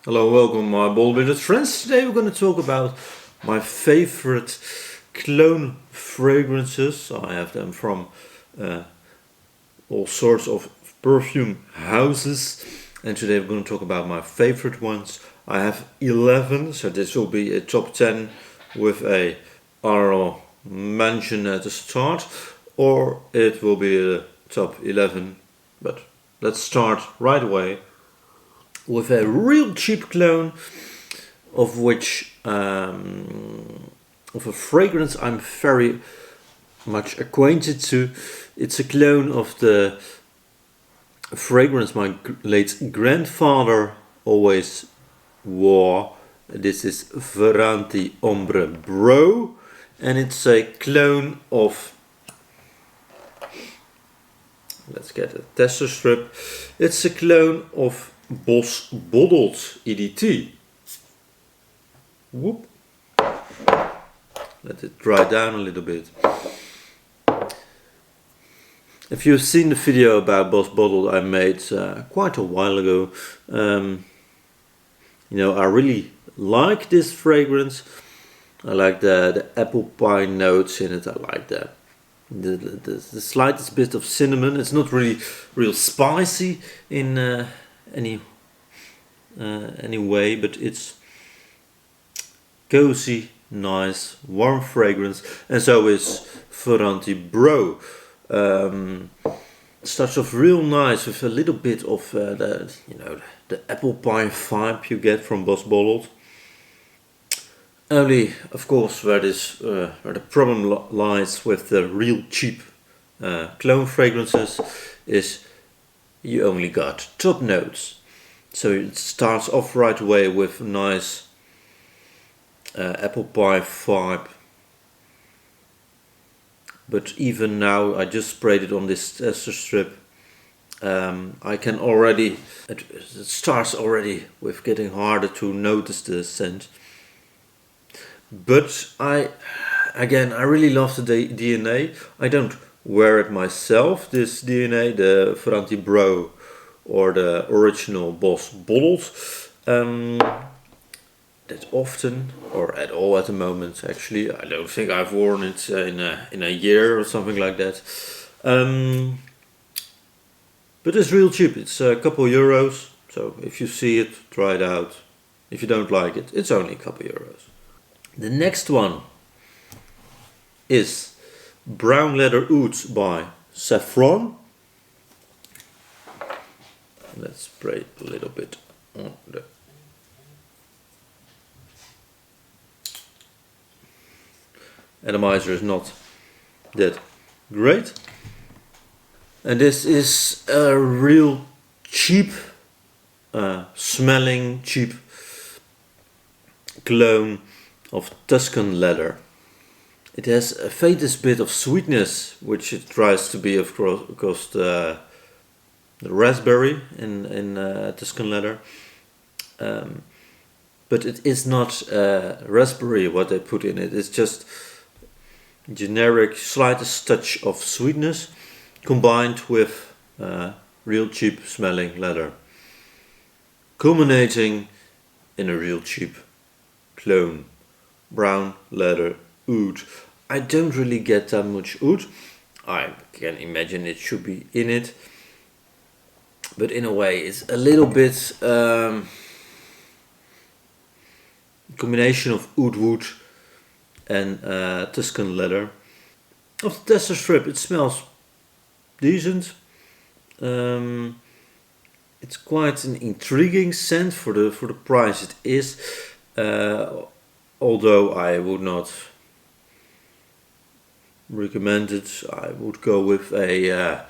Hello, welcome my ball-bearded friends. Today we're going to talk about my favorite cologne fragrances. I have them from all sorts of perfume houses, and today we're going to talk about my favorite ones. I have 11, so this will be a top 10 with a honorable mention at the start, or it will be a top 11, but let's start right away with a real cheap clone of which of a fragrance I'm very much acquainted to. It's a clone of the fragrance my late grandfather always wore. This is Varanti Ombre Bro, and it's a clone of, let's get a tester strip, it's a clone of Boss Bottled EDT. Whoop. Let it dry down a little bit. If you've seen the video about Boss Bottled I made quite a while ago, I really like this fragrance. I like the apple pie notes in it. I like the slightest bit of cinnamon. It's not really real spicy in any way, but it's cozy, nice, warm fragrance, and so is Varanti Bro. Starts off real nice with a little bit of the apple pie vibe you get from Boss Bottled. Only, of course, where the problem lies with the real cheap clone fragrances is you only got top notes. So it starts off right away with a nice apple pie vibe. But even now, I just sprayed it on this tester strip. I can already, it starts already with getting harder to notice the scent. But I really love the DNA. I don't wear it myself, this DNA, the Varanti Bro or the original Boss Bottled, that often, or at all at the moment actually. I don't think I've worn it in a year or something like that. But it's real cheap. It's a couple euros, so if you see it, try it out. If you don't like it, it's only a couple euros. The next one is Brown Leather Oud by Saffron. Let's spray a little bit on the atomizer. Is not that great, and this is a real cheap smelling cheap clone of Tuscan leather. It has a faintest bit of sweetness, which it tries to be, of course, the raspberry in Tuscan leather, but it is not raspberry what they put in it. It's just generic slightest touch of sweetness combined with real cheap smelling leather, culminating in a real cheap clone. Brown Leather Oud. I don't really get that much oud. I can imagine it should be in it, but in a way it's a little bit combination of oud wood and Tuscan leather. Of the tester strip, it smells decent. It's quite an intriguing scent for the price it is. Although I would not recommend it, I would go with a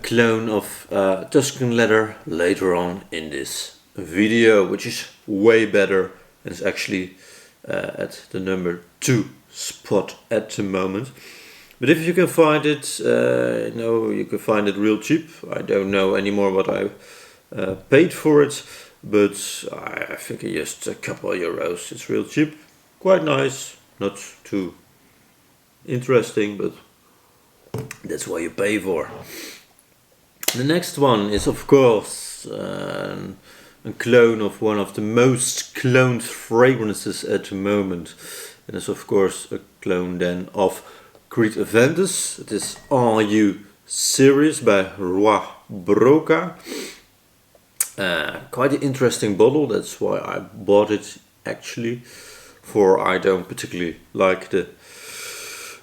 clone of Tuscan leather later on in this video, which is way better and is actually at the number 2 spot at the moment. But if you can find it, you can find it real cheap. I don't know anymore what I paid for it, but I think just a couple of euros. It's real cheap. Quite nice, not too interesting, but that's what you pay for. The next one is, of course, a clone of one of the most cloned fragrances at the moment. And it's of course a clone then of Creed Aventus. It is Are You Serious by Rue Broca. Quite an interesting bottle, that's why I bought it actually. For I don't particularly like the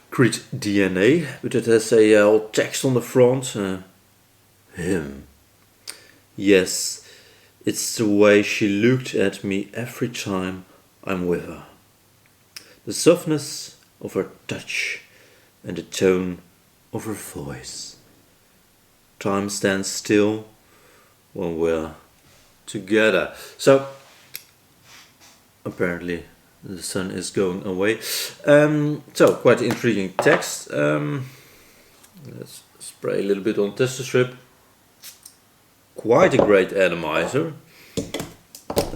Creed DNA, but it has a old text on the front. Him. Yes, it's the way she looked at me every time I'm with her. The softness of her touch and the tone of her voice. Time stands still when we're together. So, apparently the sun is going away. So, quite intriguing text. Let's spray a little bit on tester strip. Quite a great atomizer,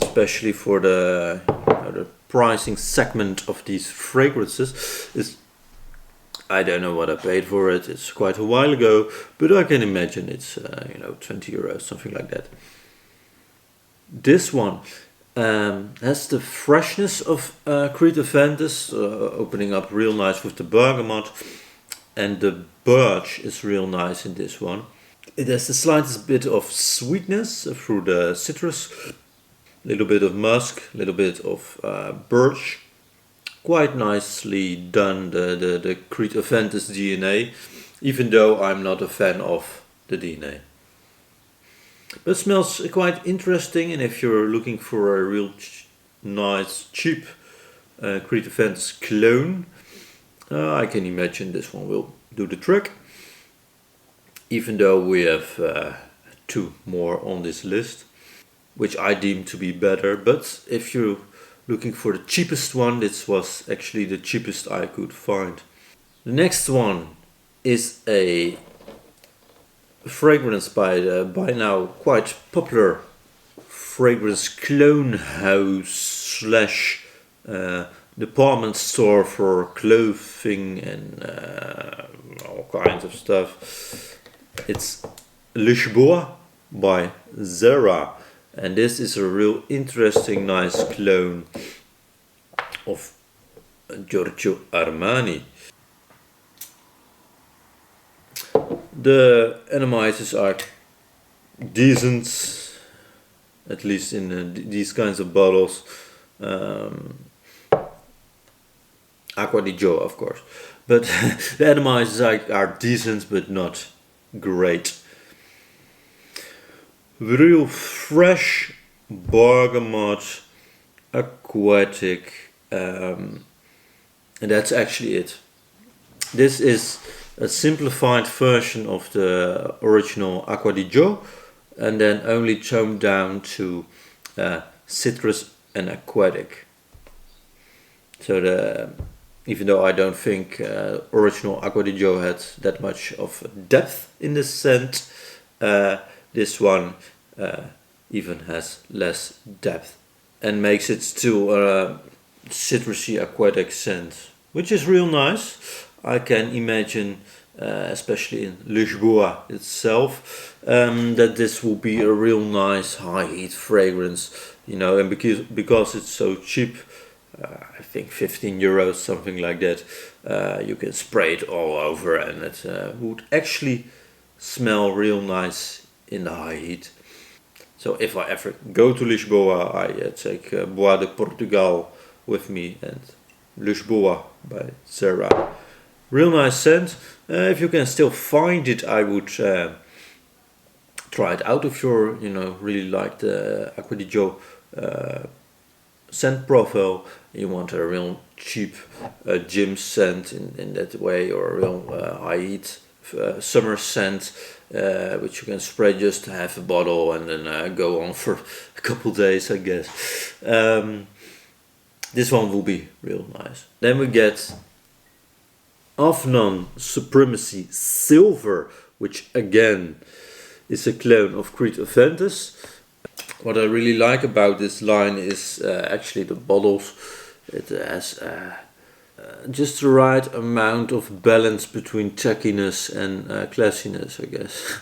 especially for the pricing segment of these fragrances. I don't know what I paid for it. It's quite a while ago, but I can imagine it's 20 euros, something like that. This one has the freshness of Creed Aventus, opening up real nice with the bergamot, and the birch is real nice in this one. It has the slightest bit of sweetness through the citrus, a little bit of musk, a little bit of birch. Quite nicely done, the Creed Aventus DNA, even though I'm not a fan of the DNA. But it smells quite interesting, and if you're looking for a real nice, cheap Creed Aventus clone, I can imagine this one will do the trick. Even though we have 2 more on this list, which I deem to be better. But if you're looking for the cheapest one, this was actually the cheapest I could find. The next one is a fragrance by the by now quite popular fragrance clone house slash department store for clothing and all kinds of stuff. It's LIsboa by ZARA, and this is a real interesting, nice clone of Giorgio Armani. The atomizers are decent, at least in these kinds of bottles. Acqua di Joe, of course, but the atomizers are decent, but not great. Real fresh bergamot, aquatic, and that's actually it. This is a simplified version of the original Acqua di Joe, and then only toned down to citrus and aquatic. So even though I don't think original Acqua di Joe had that much of depth in the scent, this one even has less depth and makes it still a citrusy aquatic scent, which is real nice. I can imagine, especially in LIsboa itself, that this will be a real nice high heat fragrance, and because it's so cheap, I think 15 euros, something like that, you can spray it all over, and it would actually smell real nice in the high heat. So if I ever go to Lisboa, I take Bois de Portugal with me and LIsboa by ZARA. Real nice scent. If you can still find it, I would try it out if you're, really like the Acqua di Joe scent profile. You want a real cheap gym scent in that way, or a real high heat summer scent, which you can spray just half a bottle and then go on for a couple days, I guess. This one will be real nice. Then we get Afnan Supremacy Silver, which again is a clone of Creed Aventus. What I really like about this line is actually the bottles. It has just the right amount of balance between tackiness and classiness, I guess.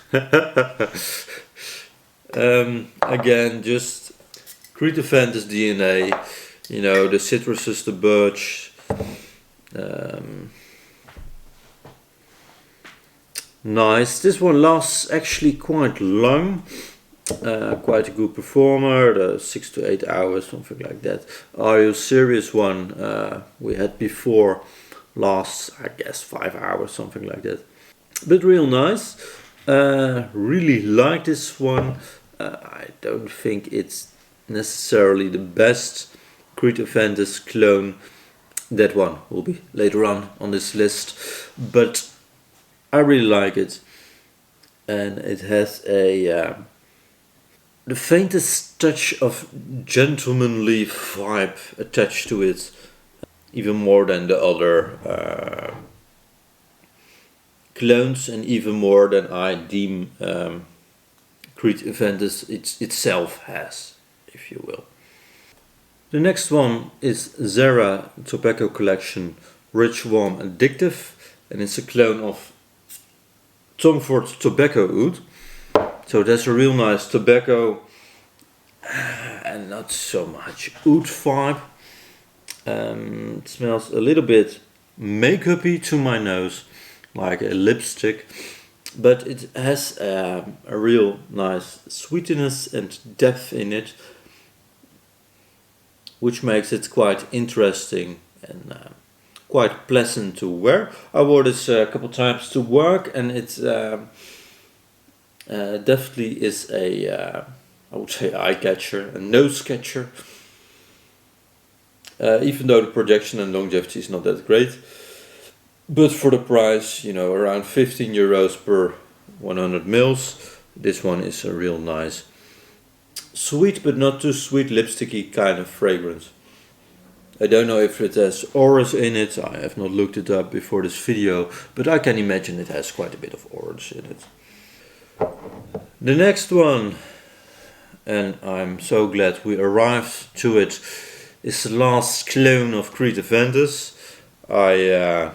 Again, just Creed Aventus DNA, you know, the citruses, the birch. Nice. This one lasts actually quite long. Quite a good performer, 6 to 8 hours, something like that. Are You Serious one we had before lasts, I guess, 5 hours, something like that. But real nice. Really like this one. I don't think it's necessarily the best Creed Aventus clone. That one will be later on this list, but I really like it, and it has a the faintest touch of gentlemanly vibe attached to it, even more than the other clones, and even more than I deem Creed Aventus itself has, if you will. The next one is ZARA Tobacco Collection Rich Warm Addictive, and it's a clone of Tom Ford Tobacco Oud. So that's a real nice tobacco and not so much oud vibe. It smells a little bit makeup-y to my nose, like a lipstick, but it has a real nice sweetness and depth in it, which makes it quite interesting and quite pleasant to wear. I wore this a couple times to work, and it definitely is a, I would say, eye catcher, a nose catcher. Even though the projection and longevity is not that great, but for the price, you know, around 15 euros per 100 mils, this one is a real nice, sweet but not too sweet, lipsticky kind of fragrance. I don't know if it has orange in it. I have not looked it up before this video, but I can imagine it has quite a bit of orange in it. The next one, and I'm so glad we arrived to it, is the last clone of Creed Aventus. I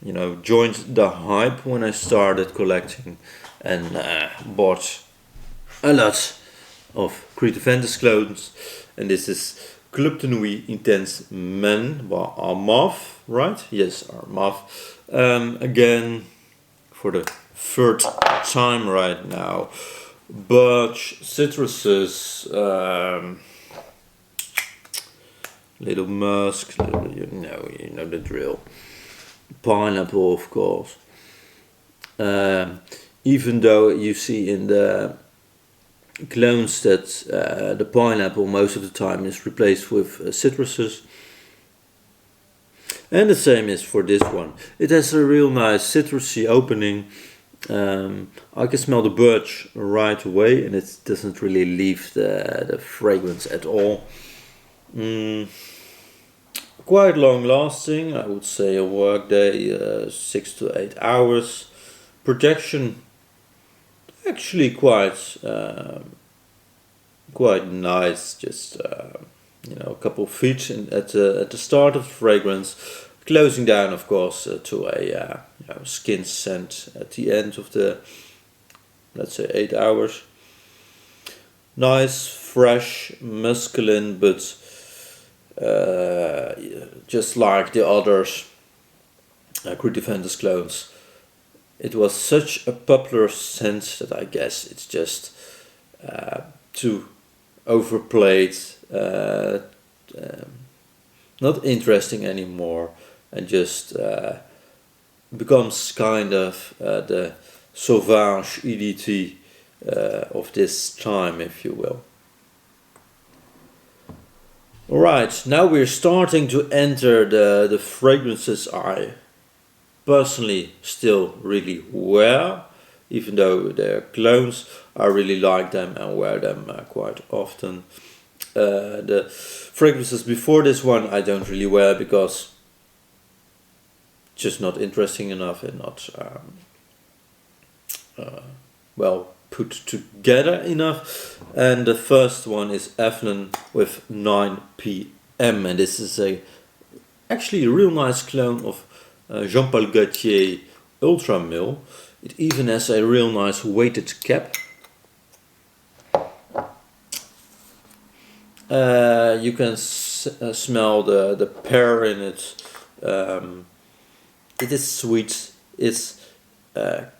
you know, joined the hype when I started collecting, and bought a lot of Creed Aventus clones, and this is Club de Nuit Intense Men by Armaf, right? Yes, Armaf. Again, for the third time right now. Birch, citruses, little musk, you know the drill. Pineapple, of course. Even though you see in the clones that the pineapple most of the time is replaced with citruses. And the same is for this one. It has a real nice citrusy opening. I can smell the birch right away, and it doesn't really leave the fragrance at all. Quite long lasting, I would say a work day, 6 to 8 hours. Projection actually quite nice, just you know, a couple of feet at the start of the fragrance, closing down of course to a you know, skin scent at the end of the, let's say, 8 hours. Nice, fresh, masculine, but just like the others Creed Aventus clones, it was such a popular scent that I guess it's just too overplayed, not interesting anymore, and just becomes kind of the sauvage EDT of this time, if you will. Alright, now we're starting to enter the fragrances I personally still really wear, even though they're clones. I really like them and wear them quite often. The fragrances before this one I don't really wear because just not interesting enough and not well put together enough. And the first one is Afnan with 9 PM, and this is actually a real nice clone of Jean-Paul Gaultier Ultra Mill. It even has a real nice weighted cap. You can smell the pear in it. It is sweet. It's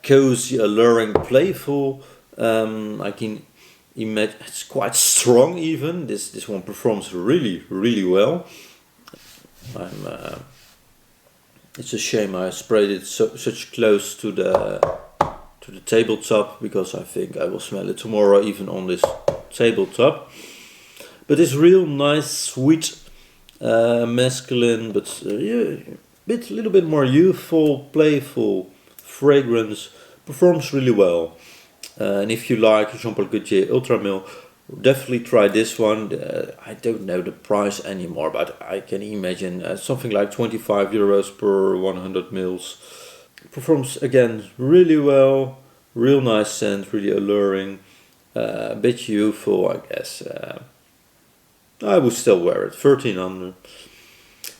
cozy, alluring, playful. I can imagine it's quite strong even. This one performs really well. It's a shame I sprayed it such close to the tabletop, because I think I will smell it tomorrow even on this tabletop. But it's real nice, sweet, masculine, but a little bit more youthful, playful fragrance. Performs really well. And if you like Jean-Paul Gaultier Ultra Mil, definitely try this one. I don't know the price anymore, but I can imagine something like 25 euros per 100 mils. Performs again really well, real nice scent, really alluring, a bit youthful, I guess. I would still wear it, 1300.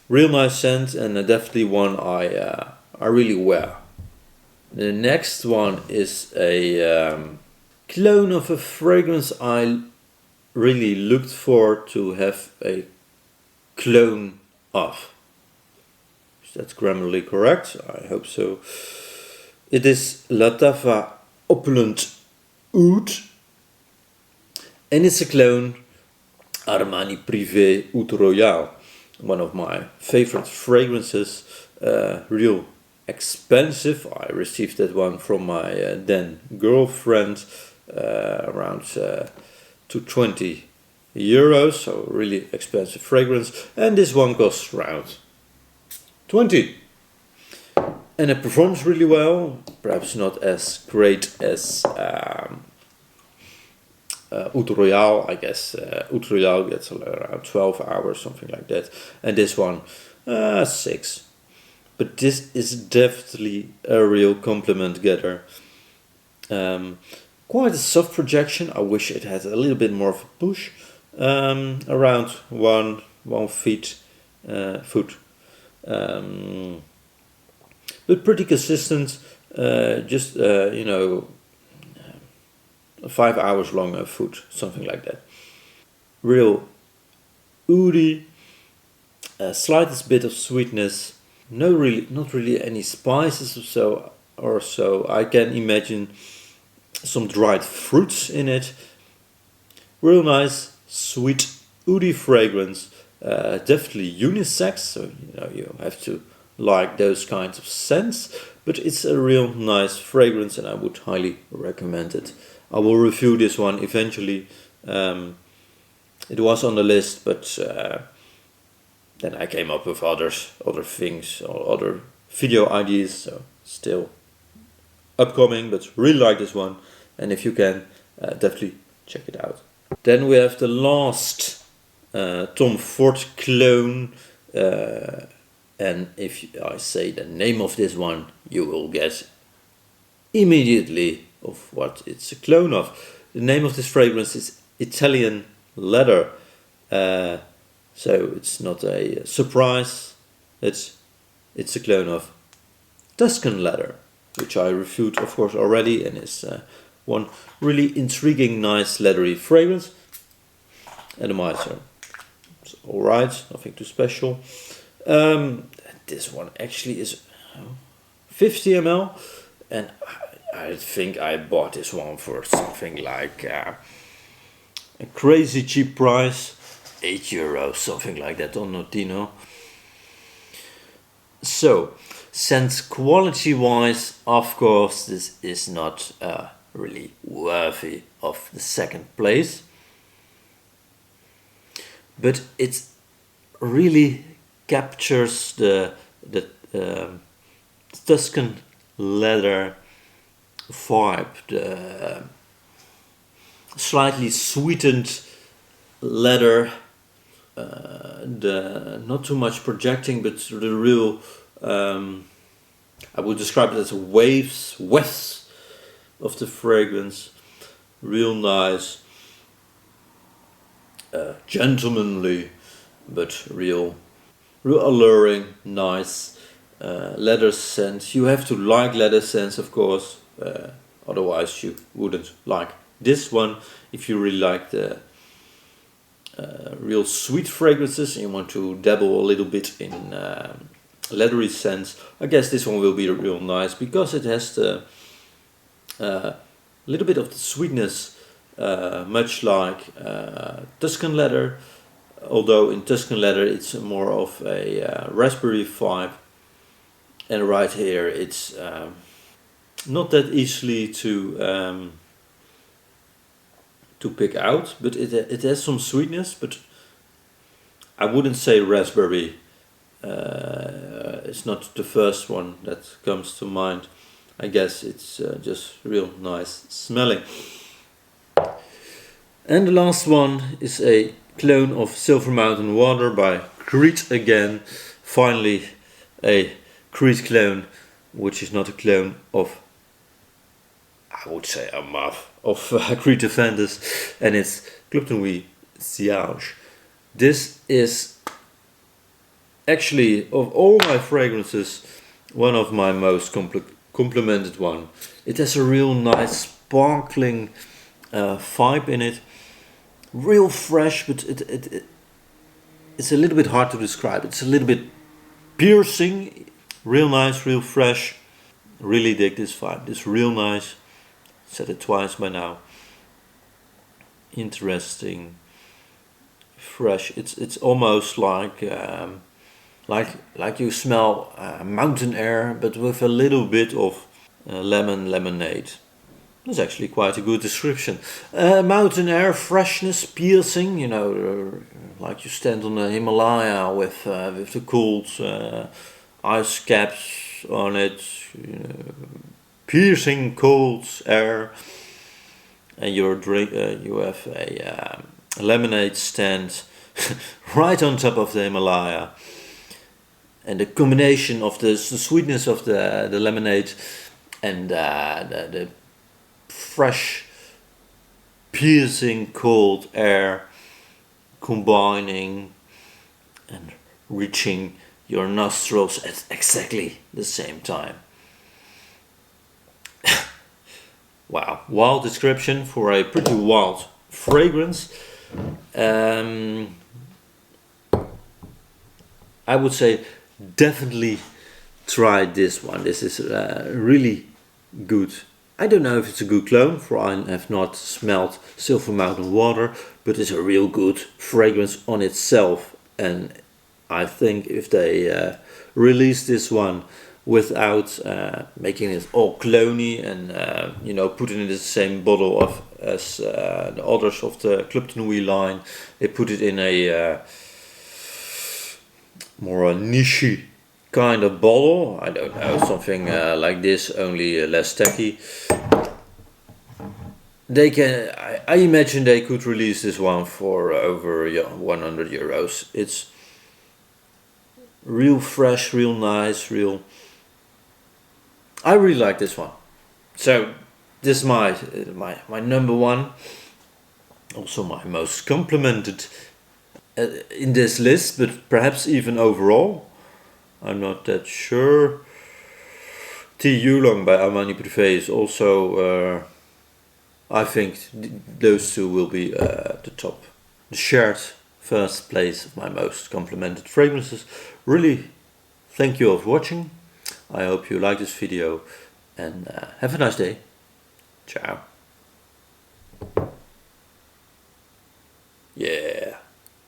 Real nice scent, and definitely one I really wear. The next one is a clone of a fragrance I really looked for to have a clone of. Is that grammatically correct? I hope so. It is Lattafa Opulent Oud, and it's a clone Armani Prive Oud Royale, one of my favorite fragrances. Real expensive. I received that one from my then girlfriend, around 220 euros, so really expensive fragrance, and this one costs around 20. And it performs really well, perhaps not as great as Oud Royale. I guess Oud Royale gets around 12 hours, something like that, and this one 6. But this is definitely a real compliment getter. Quite a soft projection. I wish it had a little bit more of a push. Around 1 foot. But pretty consistent. Just 5 hours long a foot, something like that. Real oody, slightest bit of sweetness. Not really any spices or so. I can imagine some dried fruits in it. Real nice, sweet, oody fragrance. Definitely unisex, so you have to like those kinds of scents. But it's a real nice fragrance, and I would highly recommend it. I will review this one eventually. It was on the list, but then I came up with other things or other video ideas, so still upcoming, but really like this one, and if you can, definitely check it out. Then we have the last Tom Ford clone, and if I say the name of this one, you will guess immediately of what it's a clone of. The name of this fragrance is Italian Leather. So it's not a surprise. It's a clone of Tuscan Leather, which I reviewed, of course, already, and is one really intriguing, nice leathery fragrance. Atomizer. It's alright, nothing too special. This one actually is 50 ml, and I think I bought this one for something like a crazy cheap price. €8, something like that on Notino. So, scent quality wise, of course, this is not really worthy of the second place, but it really captures the Tuscan leather vibe, the slightly sweetened leather, the not too much projecting, but the real, I would describe it as wefts of the fragrance. Real nice, gentlemanly, but real alluring, nice leather scent. You have to like leather scents, of course, otherwise you wouldn't like this one. If you really like the real sweet fragrances and you want to dabble a little bit in leathery scents, I guess this one will be real nice because it has the little bit of the sweetness, much like Tuscan leather, although in Tuscan leather it's more of a raspberry vibe, and right here it's not that easily to pick out, but it has some sweetness, but I wouldn't say raspberry. It's not the first one that comes to mind. I guess it's just real nice smelling. And the last one is a clone of Silver Mountain Water by Creed again. Finally a Creed clone, which is not a clone of, I would say, Armaf, of Creed Aventus, and it's Club de Nuit Sillage. This is actually, of all my fragrances, one of my most complimented one. It has a real nice sparkling vibe in it, real fresh, but it's a little bit hard to describe. It's a little bit piercing, real nice, real fresh. Really dig this vibe. This real nice. Said it twice by now. Interesting, fresh. It's almost like you smell mountain air, but with a little bit of lemonade. That's actually quite a good description. Mountain air, freshness, piercing. You know, like you stand on the Himalaya with the cold ice caps on it. You know, piercing cold air, and you have a lemonade stand right on top of the Himalaya, and the combination of the sweetness of the lemonade and the fresh piercing cold air combining and reaching your nostrils at exactly the same time. Wow, wild description for a pretty wild fragrance. I would say definitely try this one. This is really good. I don't know if it's a good clone, for I have not smelled Silver Mountain Water, but it's a real good fragrance on itself. And I think if they release this one without making it all cloney and putting it in the same bottle as the others of the Club de Nuit line, they put it in a more a niche kind of bottle. I don't know, something like this, only less tacky. They can. I imagine they could release this one for over 100 euros. It's real fresh, real nice, real. I really like this one. So this is my number one. Also my most complimented in this list, but perhaps even overall. I'm not that sure. T. Yulong by Armani Prive is also. I think those two will be the top, the shared first place of my most complimented fragrances. Really, thank you all for watching. I hope you like this video and have a nice day. Ciao.